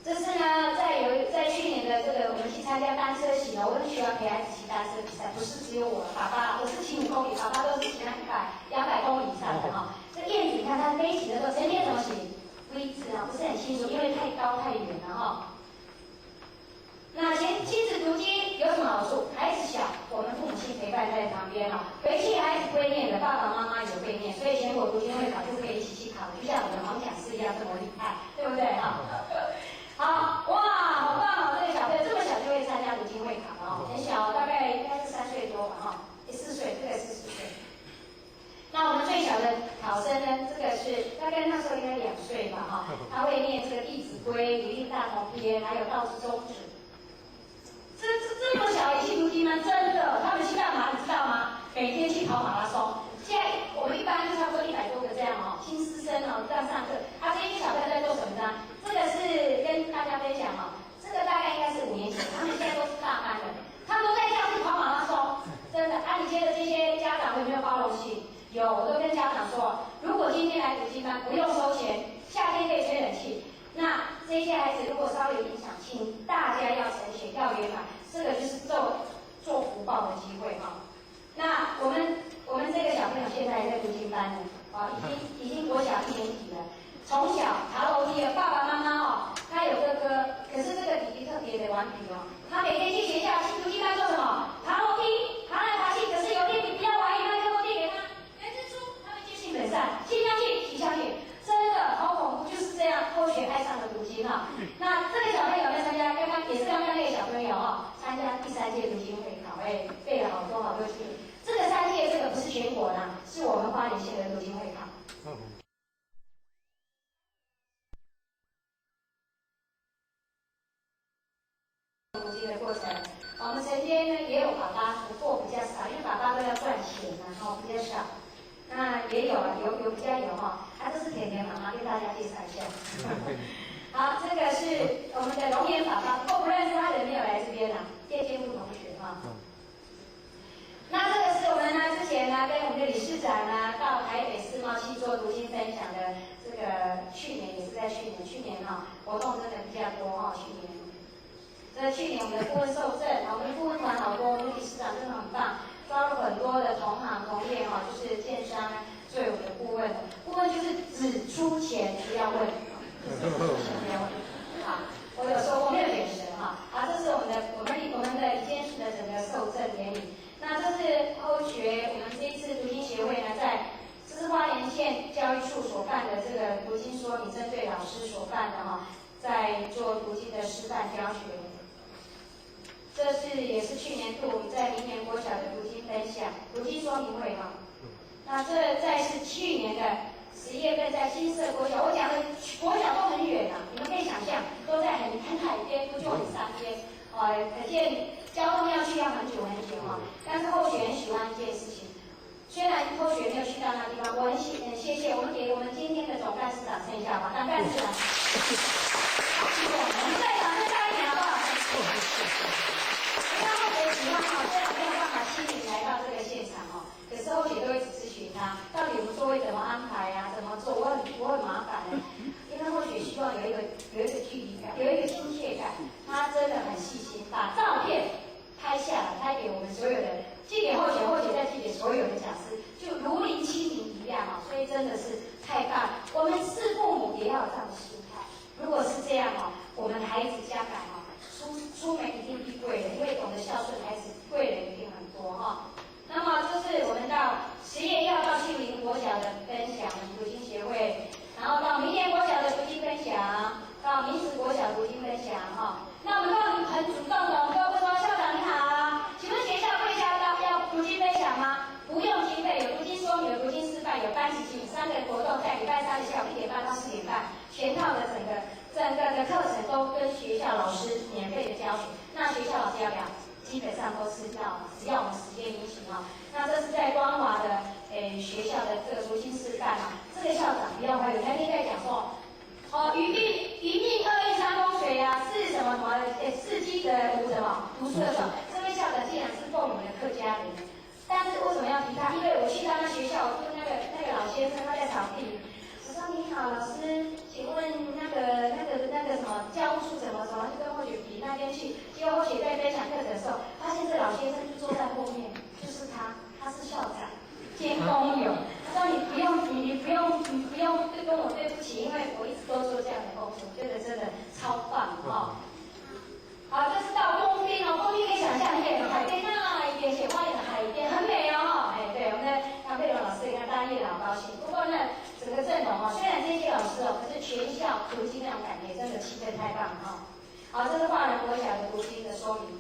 Speaker 1: 这次呢，在去年的这个我们去参加单车行了，我很喜欢陪孩子骑单车比赛，不是只有我爸爸，我是骑5公里，爸爸都是骑200公里以上的哈。这燕子你看他飞行的时候，前面怎么行？V 字啊，不是很清楚，因为太高太远了哈。那亲子读经有什么好处？孩子小，我们父母亲陪伴在旁边哦。回去孩子会念的，爸爸妈妈也会念，所以全国读经会考就可以一起去考，就像我们黄讲师一样这么厉害，对不对哈？好哇，好棒哦！这个小朋友这么小就会参加读经会考哦，很小，大概应该是3岁多吧哈，4岁，这个是4岁。那我们最小的考生呢，这个是大概那时候应该2岁吧哈，他会念这个《弟子规》《礼令大同篇》，还有《道之宗旨》。这么小也去读经吗？真的，他们去干嘛？你知道吗？每天去跑马拉松。现在我们一般就差不多100多个这样哦，新师生哦这样上课。这些小朋友在做什么呢？这个是跟大家分享哦，这个大概应该是5年前，他们现在都是大班的，他们都在教室跑马拉松，真的。你觉得这些家长有没有包容心？有，我都跟家长说，如果今天来读经班不用收钱，夏天可以吹冷气。那这些孩子如果稍微有影响，请大家要成全，要圆满，这个就是做福报的机会哈。那我们这个小朋友现在在读经班呢，已经国小1年级了，从小爬楼梯的爸爸妈妈哦，他有哥哥，可是这个弟弟特别的顽皮哦，他每天去学校去读经班做什么？爬楼梯，爬来爬去，可是有天你不要怀疑，麦克风递给他，人之初，他们就性本善，性相近，习相远。真的好恐怖，就是这样偷学爱上了读经哈。那这个小朋友在参加，刚刚那个小朋友哈，参加第3届读经会考，背了好多经。这个3届这个不是全国啦，是我们花莲县的读经会考。读经的过程，我们曾经呢也有爸爸，不过比较少，因为爸爸都要赚钱嘛，比较少。那也有啊，有比较有哈，这是甜甜妈妈跟大家介绍一下。好，这个是我们的龙岩爸爸，不过不认识他的人没有来这边啦，叶建武同学哈。那这个是我们呢之前呢跟我们的理事长呢到台北世贸去做读经分享的，这个去年也是在去年哈活动真的比较多哈，去年。去年我们的顾问受证，我们的顾问团好多，我们的理事长真的很棒。招了很多的同行同业哈，就是建商做我们的顾问，顾问就是只出钱不要问，只出钱不要问。好，我有说过没有眼神哈。好，这是我们的一件事的整个受证典礼。那这是欧学我们这一次读经协会呢，这是花莲县教育处所办的这个读经说明，针对老师所办的哈，在做读经的示范教学。这也是去年度在明年国小的读经分享、读经说明会哈。那再是去年的11月份在新社国小，我讲的国小都很远啊，你们可以想象，都在很海边，就很山边，虽然或许没有去到那地方，我很谢谢，我们给我们今天的总干事掌声一下吧，让干事来。谢谢，我们再掌声大一点好不好？那后学喜欢虽然没有办法亲临来到这个现场可是后学都会咨询他，到底我们座位怎么安排怎么做，我很麻烦因为后学希望有一个距离感，有一个亲切感，他真的很细心，把照片拍下来，拍给我们所有人，寄给后学，后学再寄给所有的讲师，就如临亲临一样所以真的是太棒了。我们是父母也要有这样的心态，如果是这样我们的孩子将来出门一定必贵人，因为懂得孝顺孩子，贵人一定很多那么就是我们到10月1号到庆林国小的分享读经协会，然后到明年国小的读经分享，到明慈国小读经分享那我们都很主动的，我们都会说校长你好，请问学校贵校要读经分享吗？不用经费，有读经说明，有读经示范，有班级经营3个活动，在礼拜3的下午1点半到4点半，全套的整个的课程都跟学校老师免费的教学。那学校老师要不要？基本上都是要，只要我们时间允许那这是在光华的学校的这个读经示范这个校长不要怀疑，那天在讲说一命2运3风水是什么四积德读什么读书的时候，这位校长竟然是奉我们的客家人。但是为什么要提他？因为我去到那学校，我问那个老先生，他在草地里，我说你好，老师，请问那个什么教务处怎么就跟后学比那边去，结果后学在分享课程的时候，发现这老先生就坐在后面，就是他是校长兼工友。他说你不用跟我对不起，因为我一直都做这样的工作，我觉得真的超棒好，这是到东滨东滨可以想象一点海边那一边写花莲的海边很美对，我们的杨佩荣老师也跟大家也好高兴。不过呢，整个阵容虽然这些老师可是全校读经那种感觉，真的气氛太棒好，这是华人国小的读经的说明，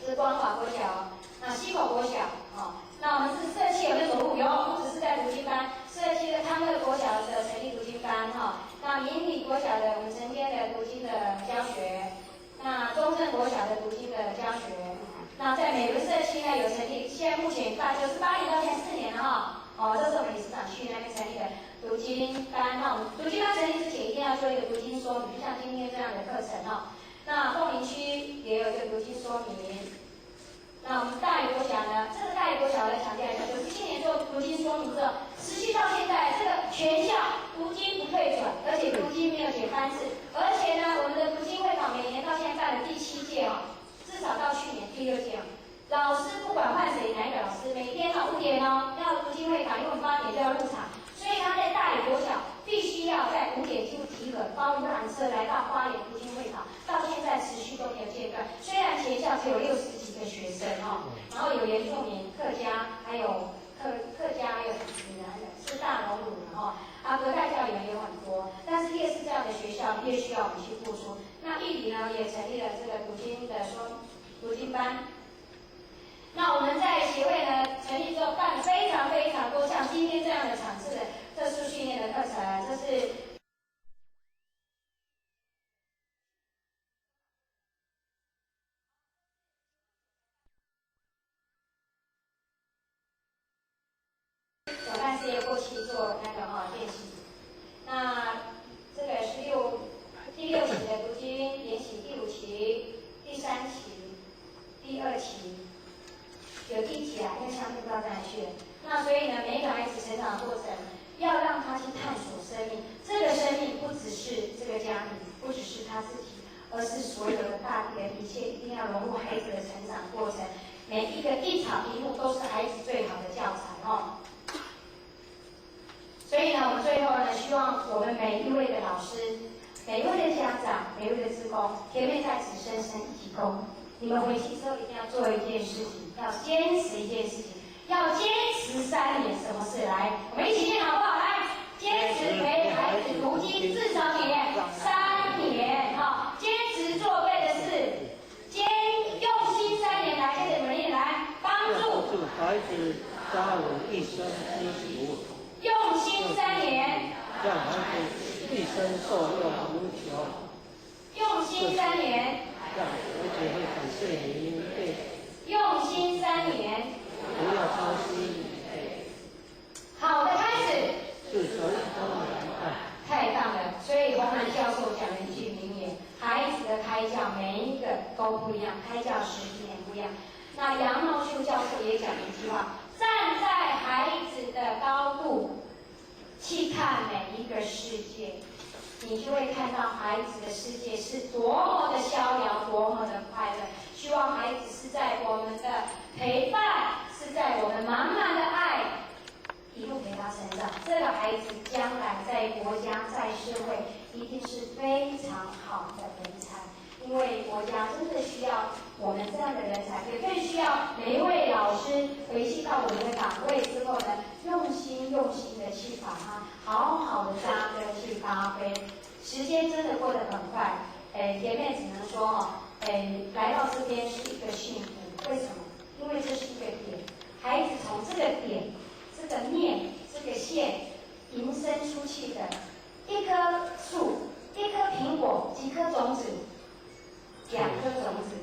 Speaker 1: 这是光华国小，那西口国小那我们是社区有没有走路？有，不只是在读经班，社区的康乐国小的成立读经班那明理国小的我们晨间的读经的教学。那中正国小的读经的教学，那在美伦社区有成立，现在目前98年到现在4年了这是我们理事长去那边成立的读经班那我们读经班成立之前一定要做一个读经说明，就像今天这样的课程那凤林区也有一个读经说明。那我们大理国小呢，这个大理国小我来强调一下，97年做读经说明之后，持续到现在，这个全校读经不退转，而且读经没有减班次，而且呢，我们的读经会考每年到现在办了第7届至少到去年第6届老师不管换谁，哪一个老师，每天5点要读经会考，因为我们8点就要入场，所以他在大理国小必须要在5点就集合，包一缆车来到花莲读经会考，到现在持续都没有间断。虽然全校只有60几个学生然后有原住民、客家，还有客家，还有闽南人，是大农奴隔代教员也有很多，但是越是这样的学校，越需要我们去付出。那玉里呢，也成立了这个读经班。那我们在协会呢成立之后，办非常非常多像今天这样的场次的特殊训练的课程，这是。总干事也过去做那个练习。那这个是第6期的读经研习，第5期、第3期、第2期，有第1期因为相对不知道在哪去了。那所以呢，每一个孩子成长的过程，要让他去探索生命。这个生命不只是这个家庭，不只是他自己，而是所有的大地的一切，一定要融入孩子的成长过程。每一草一木都是孩子最好的教材所以呢，我们最后呢，希望我们每一位的老师、每一位的家长、每一位的志工，甜妹在此深深一起恭。你们回去之后一定要做一件事情，要坚持一件事情，要坚持3年。什么事？来，我们一起念好不好？来，坚持陪孩子读经至少3年坚持做对的事，用心3年来，跟着你们念来，帮助
Speaker 2: 孩子扎稳一生之福。
Speaker 1: 用心3年，
Speaker 2: 让孩子一生受用无穷。
Speaker 1: 用心3年，
Speaker 2: 让儿子会感谢您。
Speaker 1: 用心3年，
Speaker 2: 不要操心，
Speaker 1: 别讲一句话：站在孩子的高度去看每一个世界，你就会看到孩子的世界是多么的逍遥，多么的快乐。希望孩子是在我们的陪伴，是在我们满满的爱，一路陪他成长。这个孩子将来在国家、在社会一定是非常好的人才。因为国家真的需要我们这样的人才，也更需要每一位老师回去到我们的岗位之后呢，用心的去把它好好的扎根去发挥。时间真的过得很快，姐妹只能说来到这边是一个幸福。为什么？因为这是一个点，孩子从这个点、这个面、这个线延伸出去的一棵树、一颗苹果、几颗种子。2颗种子，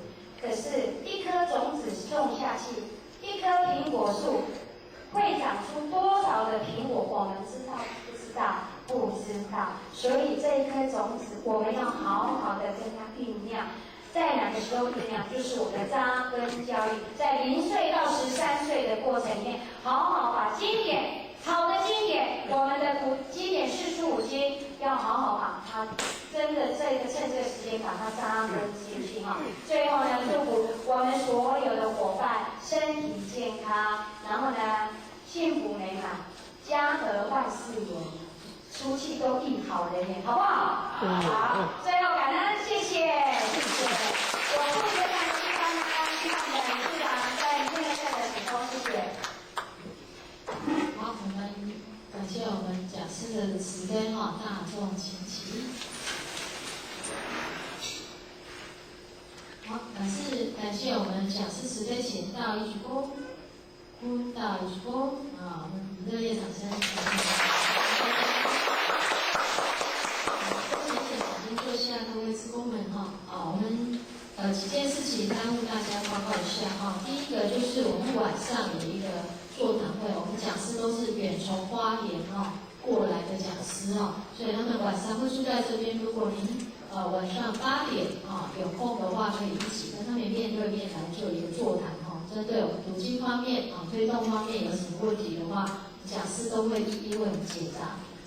Speaker 1: 可是1颗种子种下去，1棵苹果树会长出多少的苹果？我们知道不知道？不知道。所以这一颗种子，我们要好好的跟它酝酿。在哪个时候酝酿？就是我们的扎根教育，在0岁到13岁的过程里面，好好把经典、好的经典，我们的经典45经，要好好把它。真的，趁这个时间把它扎根进去哈。最后呢，祝福我们所有的伙伴身体健康，然后呢，幸福美满，家和万事圆，出去都一好人缘，好不好？好。最后感恩，谢谢。我负责看地方呢，希望的理事长在现在的请说，谢谢。
Speaker 6: 好，我们感谢我们讲师的慈悲哈，大众请起。好，感谢我们讲师慈悲，请到一鞠躬，到一鞠躬啊，我们热烈掌声。谢谢请先坐下，各位志工们哈。我们几件事情耽误大家报告一下哈。第一个就是我们晚上有一个座谈会，我们讲师都是远从花莲过来的讲师所以他们晚上会住在这边。如果您晚上8点有空的话，可以一起跟他们面对面来做一个座谈针对我们读经方面推动方面有什么问题的话，讲师都会一一为我们解答。